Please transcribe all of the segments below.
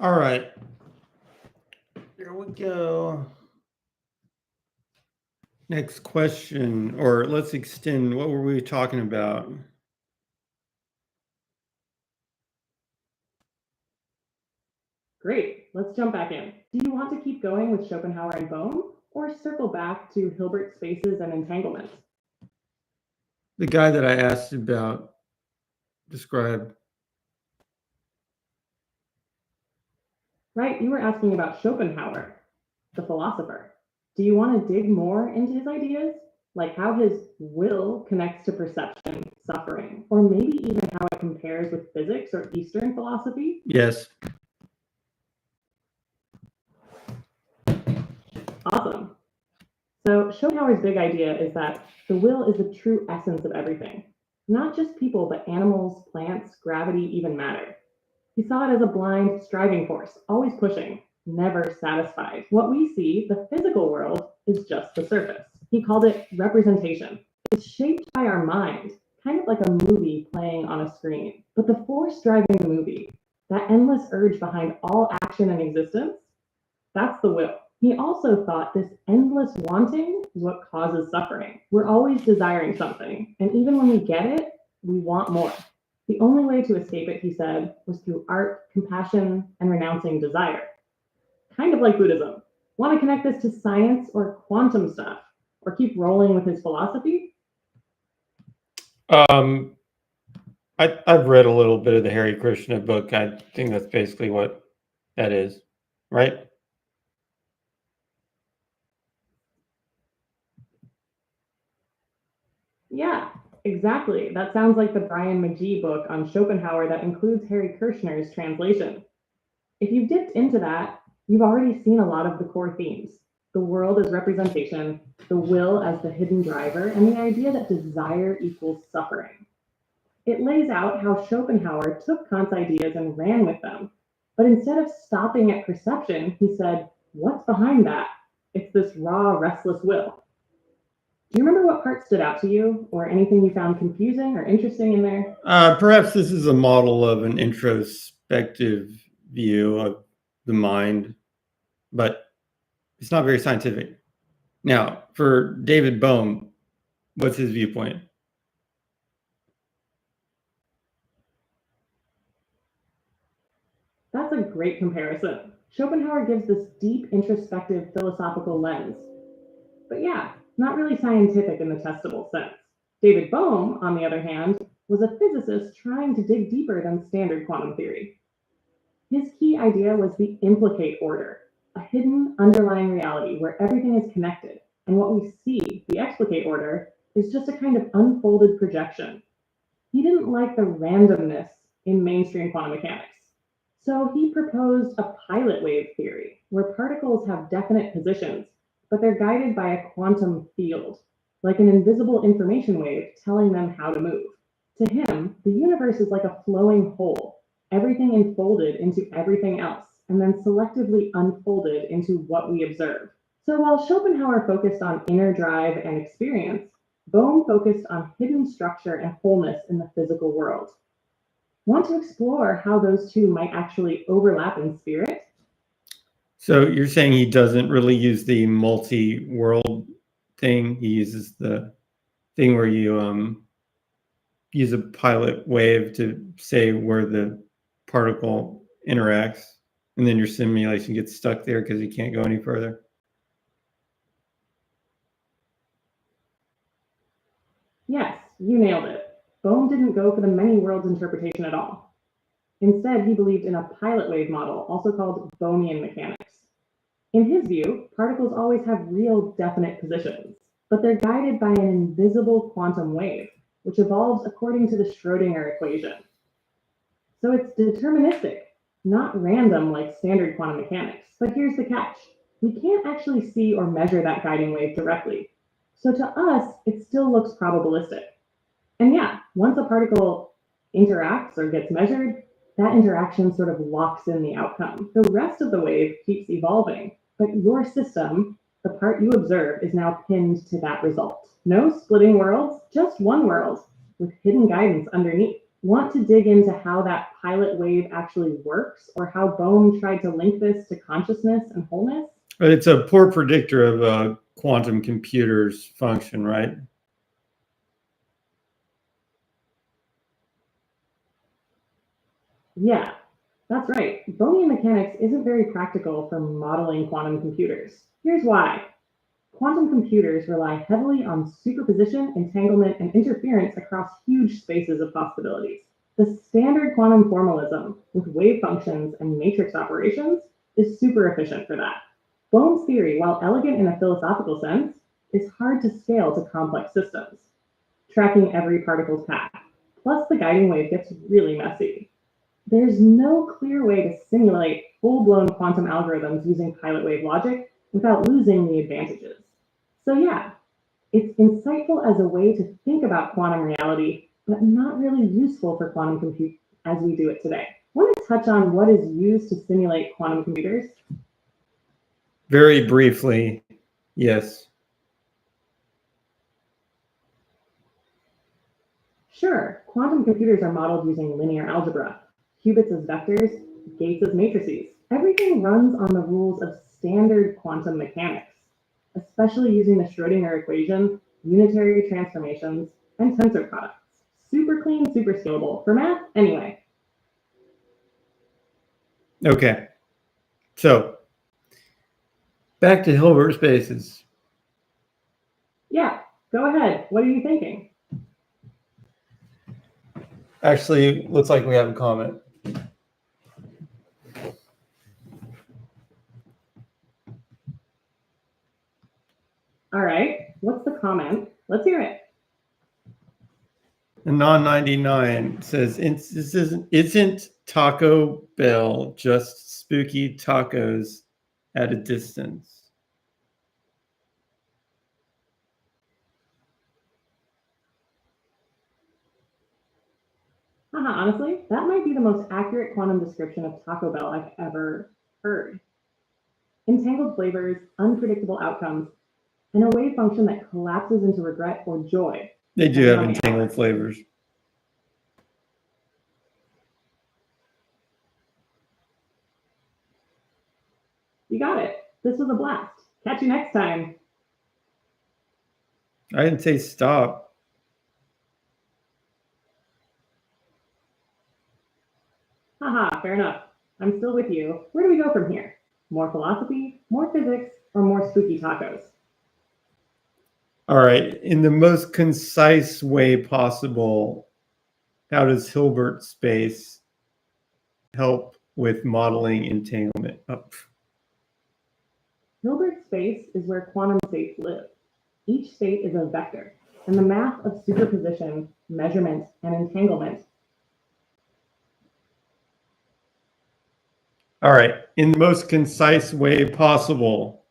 All right. Here we go. Next question, or let's extend. What were we talking about? Great, let's jump back in. Do you want to keep going with Schopenhauer and Bohm, or circle back to Hilbert spaces and entanglement? The guy that I asked about, describe. Right, you were asking about Schopenhauer, the philosopher. Do you want to dig more into his ideas? Like how his will connects to perception, suffering, or maybe even how it compares with physics or Eastern philosophy? Yes. Awesome. So Schopenhauer's big idea is that the will is the true essence of everything. Not just people, but animals, plants, gravity, even matter. He saw it as a blind, striving force, always pushing, never satisfied. What we see, the physical world, is just the surface. He called it representation. It's shaped by our mind, kind of like a movie playing on a screen. But the force driving the movie, that endless urge behind all action and existence, that's the will. He also thought this endless wanting is what causes suffering. We're always desiring something, and even when we get it, we want more. The only way to escape it, he said, was through art, compassion, and renouncing desire. Kind of like Buddhism. Want to connect this to science or quantum stuff, or keep rolling with his philosophy? I've read a little bit of the Hare Krishna book. I think that's basically what that is, right? Yeah, exactly. That sounds like the Brian McGee book on Schopenhauer that includes Harry Kirshner's translation. If you've dipped into that, you've already seen a lot of the core themes: the world as representation, the will as the hidden driver, and the idea that desire equals suffering. It lays out how Schopenhauer took Kant's ideas and ran with them. But instead of stopping at perception, he said, what's behind that? It's this raw, restless will. Do you remember what part stood out to you, or anything you found confusing or interesting in there? Perhaps this is a model of an introspective view of the mind, but it's not very scientific. Now, for David Bohm, what's his viewpoint? That's a great comparison. Schopenhauer gives this deep, introspective, philosophical lens. But yeah, not really scientific in the testable sense. David Bohm, on the other hand, was a physicist trying to dig deeper than standard quantum theory. His key idea was the implicate order, a hidden underlying reality where everything is connected, and what we see, the explicate order, is just a kind of unfolded projection. He didn't like the randomness in mainstream quantum mechanics. So he proposed a pilot wave theory, where particles have definite positions, but they're guided by a quantum field, like an invisible information wave telling them how to move. To him, the universe is like a flowing whole, everything enfolded into everything else, and then selectively unfolded into what we observe. So while Schopenhauer focused on inner drive and experience, Bohm focused on hidden structure and wholeness in the physical world. Want to explore how those two might actually overlap in spirit? So you're saying he doesn't really use the multi-world thing. He uses the thing where you use a pilot wave to say where the particle interacts, and then your simulation gets stuck there because you can't go any further. Yes, you nailed it. Bohm didn't go for the many worlds interpretation at all. Instead, he believed in a pilot wave model, also called Bohmian mechanics. In his view, particles always have real definite positions, but they're guided by an invisible quantum wave, which evolves according to the Schrodinger equation. So it's deterministic, not random like standard quantum mechanics. But here's the catch: we can't actually see or measure that guiding wave directly. So to us, it still looks probabilistic. And yeah, once a particle interacts or gets measured, that interaction sort of locks in the outcome. The rest of the wave keeps evolving, but your system, the part you observe, is now pinned to that result. No splitting worlds, just one world with hidden guidance underneath. Want to dig into how that pilot wave actually works, or how Bohm tried to link this to consciousness and wholeness? But it's a poor predictor of a quantum computer's function, right? Yeah, that's right. Bohmian mechanics isn't very practical for modeling quantum computers. Here's why. Quantum computers rely heavily on superposition, entanglement, and interference across huge spaces of possibilities. The standard quantum formalism, with wave functions and matrix operations, is super efficient for that. Bohm's theory, while elegant in a philosophical sense, is hard to scale to complex systems, tracking every particle's path. Plus, the guiding wave gets really messy. There's no clear way to simulate full-blown quantum algorithms using pilot wave logic without losing the advantages. So yeah, it's insightful as a way to think about quantum reality, but not really useful for quantum compute as we do it today. Want to touch on what is used to simulate quantum computers? Very briefly, yes. Sure, quantum computers are modeled using linear algebra, qubits as vectors, gates as matrices. Everything runs on the rules of standard quantum mechanics, especially using the Schrodinger equation, unitary transformations, and tensor products. Super clean, super scalable. For math, anyway. Okay. So back to Hilbert spaces. Yeah, go ahead. What are you thinking? Actually, looks like we have a comment. All right, what's the comment? Let's hear it. The non-99 says, isn't Taco Bell just spooky tacos at a distance? Honestly, that might be the most accurate quantum description of Taco Bell I've ever heard. Entangled flavors, unpredictable outcomes, and a wave function that collapses into regret or joy. They do have entangled flavors. You got it. This was a blast. Catch you next time. I didn't say stop. Fair enough. I'm still with you. Where do we go from here? More philosophy, more physics, or more spooky tacos? All right. In the most concise way possible, how does Hilbert space help with modeling entanglement? Oh. Hilbert space is where quantum states live. Each state is a vector, and the math of superposition, measurement, and entanglement. All right. In the most concise way possible,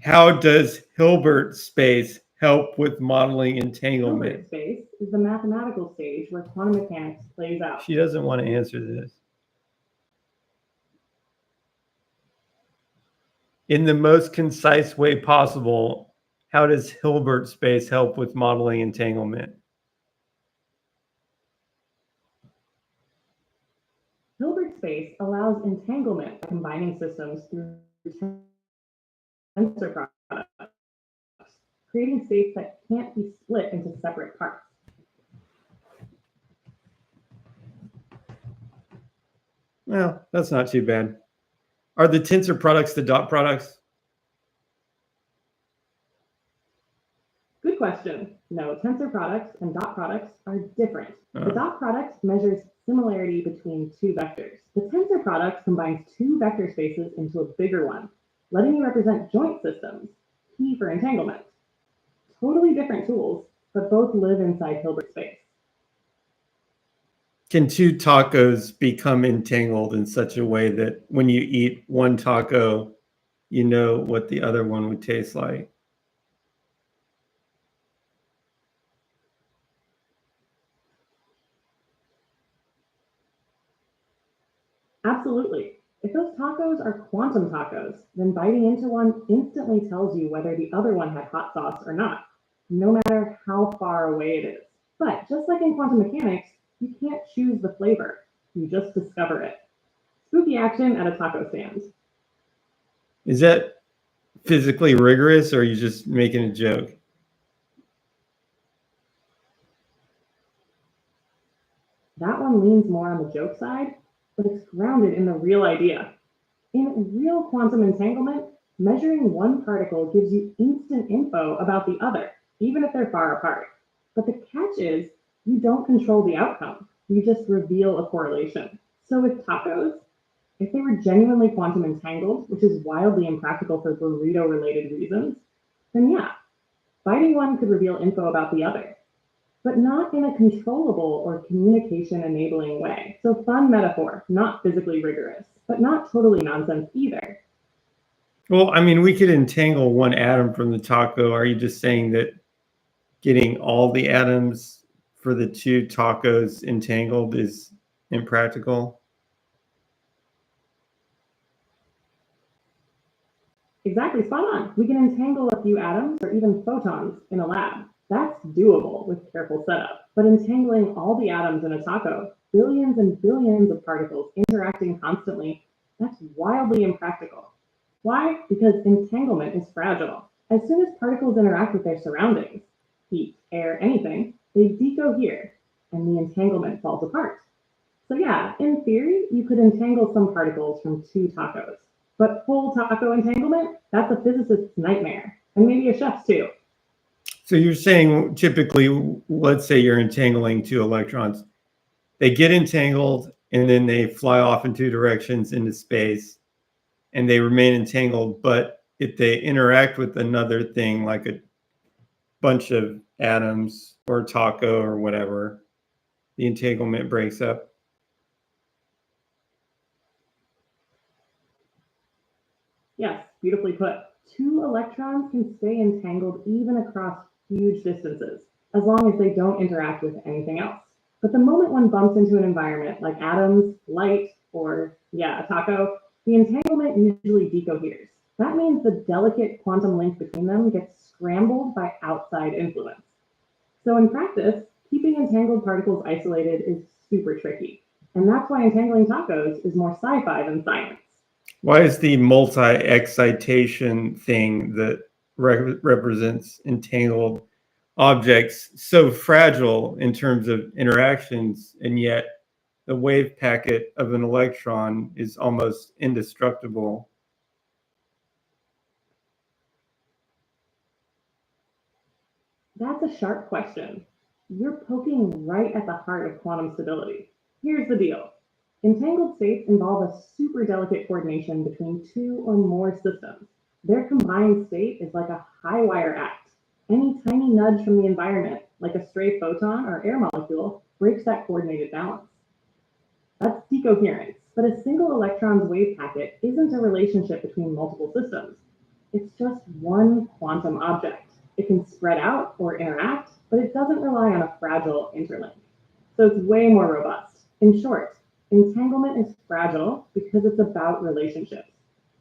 how does Hilbert space help with modeling entanglement? Hilbert space is the mathematical stage where quantum mechanics plays out. She doesn't want to answer this. In the most concise way possible, how does Hilbert space help with modeling entanglement? Hilbert space allows entanglement by combining systems through tensor products, creating states that can't be split into separate parts. Well, that's not too bad. Are the tensor products the dot products? Good question. No, tensor products and dot products are different. The dot product measures similarity between two vectors. The tensor product combines two vector spaces into a bigger one, letting you represent joint systems, key for entanglement. Totally different tools, but both live inside Hilbert space. Can two tacos become entangled in such a way that when you eat one taco, you know what the other one would taste like? Absolutely. If those tacos are quantum tacos, then biting into one instantly tells you whether the other one had hot sauce or not, no matter how far away it is. But just like in quantum mechanics, You can't choose the flavor. You just discover it. Spooky action at a taco stand. Is that physically rigorous, or are you just making a joke? That one leans more on the joke side, but it's grounded in the real idea. In real quantum entanglement, measuring one particle gives you instant info about the other, even if they're far apart. But the catch is, you don't control the outcome. You just reveal a correlation. So with tacos, if they were genuinely quantum entangled, which is wildly impractical for burrito-related reasons, then yeah, biting one could reveal info about the other, but not in a controllable or communication-enabling way. So fun metaphor, not physically rigorous, but not totally nonsense either. Well, I mean, we could entangle one atom from the taco. Are you just saying that getting all the atoms for the two tacos entangled is impractical? Exactly, spot on. We can entangle a few atoms or even photons in a lab. That's doable with careful setup. But entangling all the atoms in a taco, billions and billions of particles interacting constantly, that's wildly impractical. Why? Because entanglement is fragile. As soon as particles interact with their surroundings, heat, air, anything, they decohere and the entanglement falls apart. So yeah, in theory, you could entangle some particles from two tacos. But full taco entanglement, that's a physicist's nightmare, and maybe a chef's too. So you're saying typically, let's say you're entangling two electrons, they get entangled and then they fly off in two directions into space and they remain entangled. But if they interact with another thing like a bunch of atoms or taco or whatever, the entanglement breaks up. Yes, beautifully put. Two electrons can stay entangled even across huge distances, as long as they don't interact with anything else. But the moment one bumps into an environment like atoms, light, or yeah, a taco, the entanglement usually decoheres. That means the delicate quantum link between them gets scrambled by outside influence. So in practice, keeping entangled particles isolated is super tricky. And that's why entangling tacos is more sci-fi than science. Why is the multi-excitation thing that represents entangled objects so fragile in terms of interactions, and yet the wave packet of an electron is almost indestructible? That's a sharp question. You're poking right at the heart of quantum stability. Here's the deal. Entangled states involve a super delicate coordination between two or more systems. Their combined state is like a high wire act. Any tiny nudge from the environment, like a stray photon or air molecule, breaks that coordinated balance. That's decoherence, but a single electron's wave packet isn't a relationship between multiple systems. It's just one quantum object. It can spread out or interact, but it doesn't rely on a fragile interlink. So it's way more robust. In short, entanglement is fragile because it's about relationships.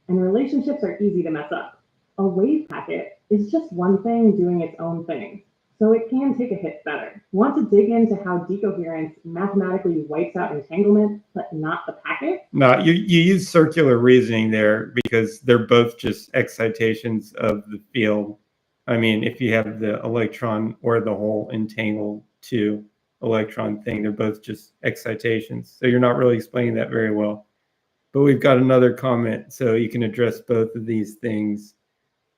And relationships are easy to mess up. A wave packet is just one thing doing its own thing. So it can take a hit better. Want to dig into how decoherence mathematically wipes out entanglement, but not the packet? No, you use circular reasoning there because they're both just excitations of the field. I mean, if you have the electron or the whole entangled two electron thing, they're both just excitations. So you're not really explaining that very well. But we've got another comment, so you can address both of these things.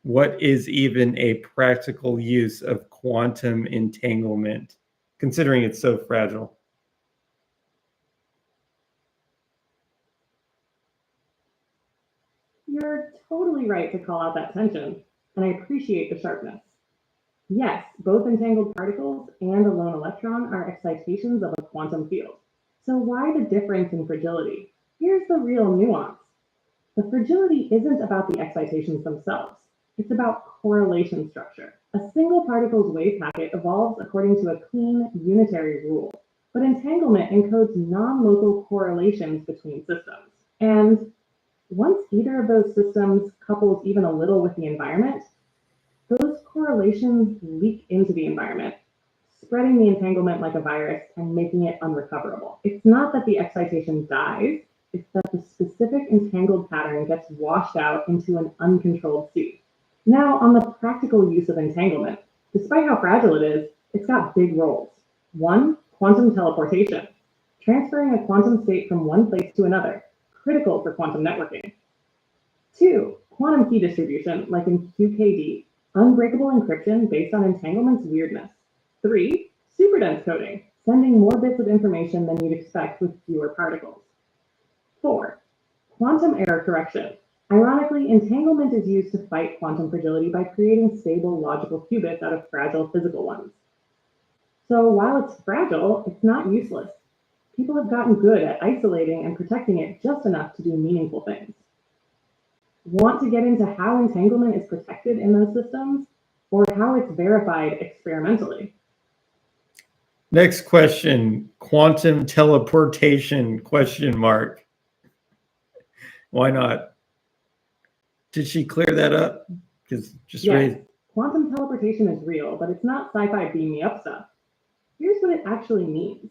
What is even a practical use of quantum entanglement, considering it's so fragile? You're totally right to call out that tension, and I appreciate the sharpness. Yes, both entangled particles and a lone electron are excitations of a quantum field. So why the difference in fragility? Here's the real nuance. The fragility isn't about the excitations themselves. It's about correlation structure. A single particle's wave packet evolves according to a clean, unitary rule, but entanglement encodes non-local correlations between systems. And once either of those systems couples even a little with the environment, those correlations leak into the environment. spreading the entanglement like a virus and making it unrecoverable. It's not that the excitation dies, it's that the specific entangled pattern gets washed out into an uncontrolled sea. Now, on the practical use of entanglement, despite how fragile it is, it's got big roles. One, quantum teleportation, transferring a quantum state from one place to another, critical for quantum networking. Two, quantum key distribution, like in QKD, unbreakable encryption based on entanglement's weirdness. Three, superdense coding, sending more bits of information than you'd expect with fewer particles. Four, quantum error correction. Ironically, entanglement is used to fight quantum fragility by creating stable logical qubits out of fragile physical ones. So while it's fragile, it's not useless. People have gotten good at isolating and protecting it just enough to do meaningful things. Want to get into how entanglement is protected in those systems, or how it's verified experimentally? Next question, quantum teleportation, question mark. Why not? Did she clear that up? Because just yes, quantum teleportation is real, but it's not sci-fi beam me up stuff. Here's what it actually means.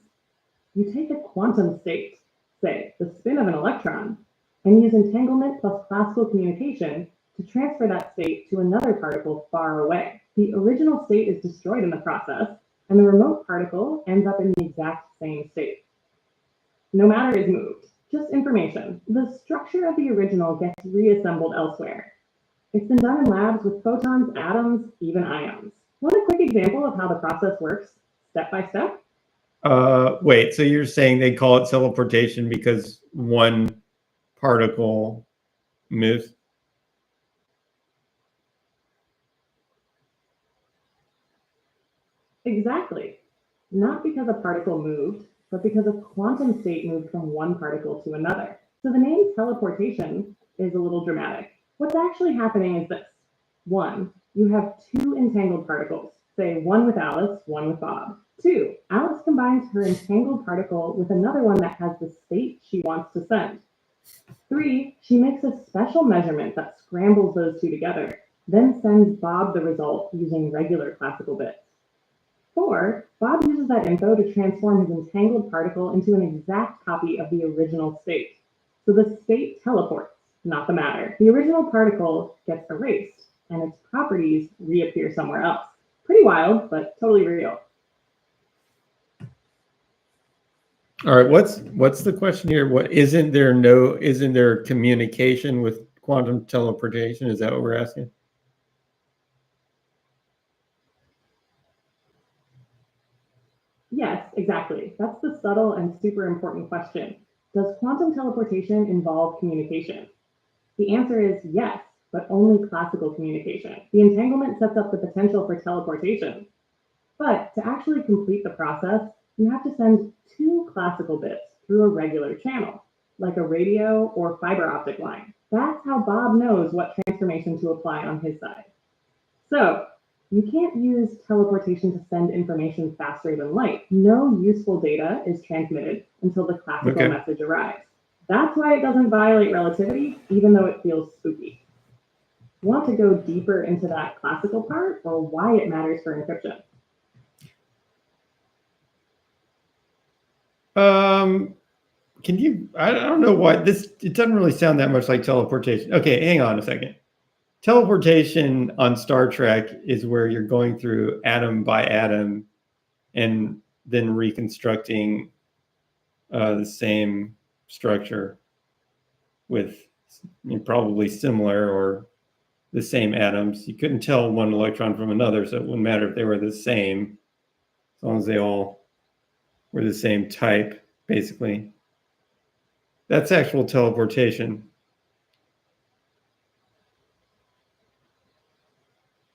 You take a quantum state, say the spin of an electron, and use entanglement plus classical communication to transfer that state to another particle far away. The original state is destroyed in the process, and the remote particle ends up in the exact same state. No matter is moved, just information. The structure of the original gets reassembled elsewhere. It's been done in labs with photons, atoms, even ions. Want a quick example of how the process works step by step? Wait, so you're saying they call it teleportation because one particle moves? Exactly. Not because a particle moved, but because a quantum state moved from one particle to another. So the name teleportation is a little dramatic. What's actually happening is this. One, you have two entangled particles, say one with Alice, one with Bob. Two, Alice combines her entangled particle with another one that has the state she wants to send. Three, she makes a special measurement that scrambles those two together, then sends Bob the result using regular classical bits. Four, Bob uses that info to transform his entangled particle into an exact copy of the original state. So the state teleports, not the matter. The original particle gets erased, and its properties reappear somewhere else. Pretty wild, but totally real. All right, what's the question here? What isn't there communication with quantum teleportation? Is that what we're asking? Yes, exactly. That's the subtle and super important question. Does quantum teleportation involve communication? The answer is yes, but only classical communication. The entanglement sets up the potential for teleportation. But to actually complete the process, you have to send two classical bits through a regular channel, like a radio or fiber optic line. That's how Bob knows what transformation to apply on his side. So you can't use teleportation to send information faster than light. No useful data is transmitted until the classical message arrives. That's why it doesn't violate relativity, even though it feels spooky. Want to go deeper into that classical part or why it matters for encryption? Can you, I don't know why it doesn't really sound that much like teleportation. Okay, hang on a second. Teleportation on Star Trek is where you're going through atom by atom and then reconstructing the same structure with probably similar or the same atoms. You couldn't tell one electron from another, so it wouldn't matter if they were the same, as long as they all were the same type, basically. That's actual teleportation.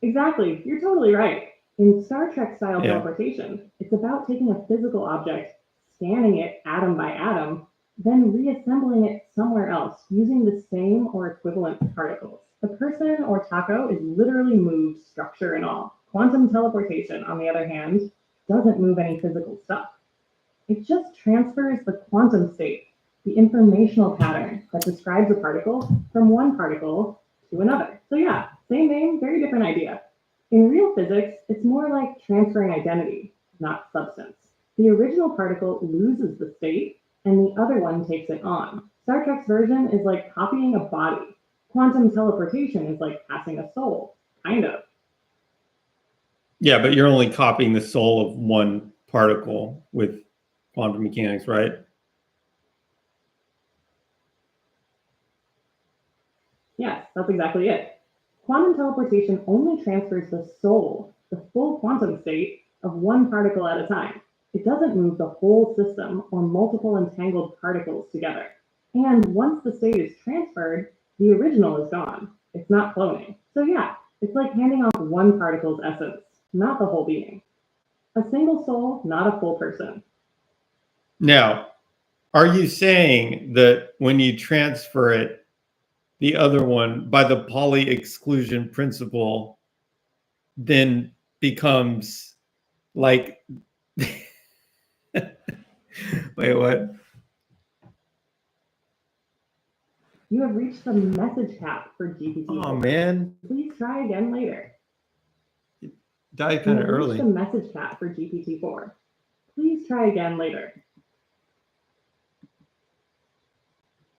Exactly. You're totally right. In Star Trek style teleportation, it's about taking a physical object, scanning it atom by atom, then reassembling it somewhere else using the same or equivalent particles. The person or taco is literally moved, structure and all. Quantum teleportation, on the other hand, doesn't move any physical stuff. It just transfers the quantum state, the informational pattern that describes a particle from one particle to another. So yeah, same name, very different idea. In real physics, it's more like transferring identity. not substance. The original particle loses the state, and the other one takes it on. Star Trek's version is like copying a body. Quantum teleportation is like passing a soul, kind of. Yeah, but you're only copying the soul of one particle with quantum mechanics, right? Yes, that's exactly it. Quantum teleportation only transfers the soul, the full quantum state, of one particle at a time. It doesn't move the whole system or multiple entangled particles together. And once the state is transferred, the original is gone. It's not cloning. So yeah, it's like handing off one particle's essence, not the whole being. A single soul, not a full person. Now, are you saying that when you transfer it, the other one, by the Pauli exclusion principle, then becomes like, wait, what? You have reached the message cap for GPT. Oh, man. Please try again later. Died You kind have of reached early. the message cap for GPT-4. Please try again later.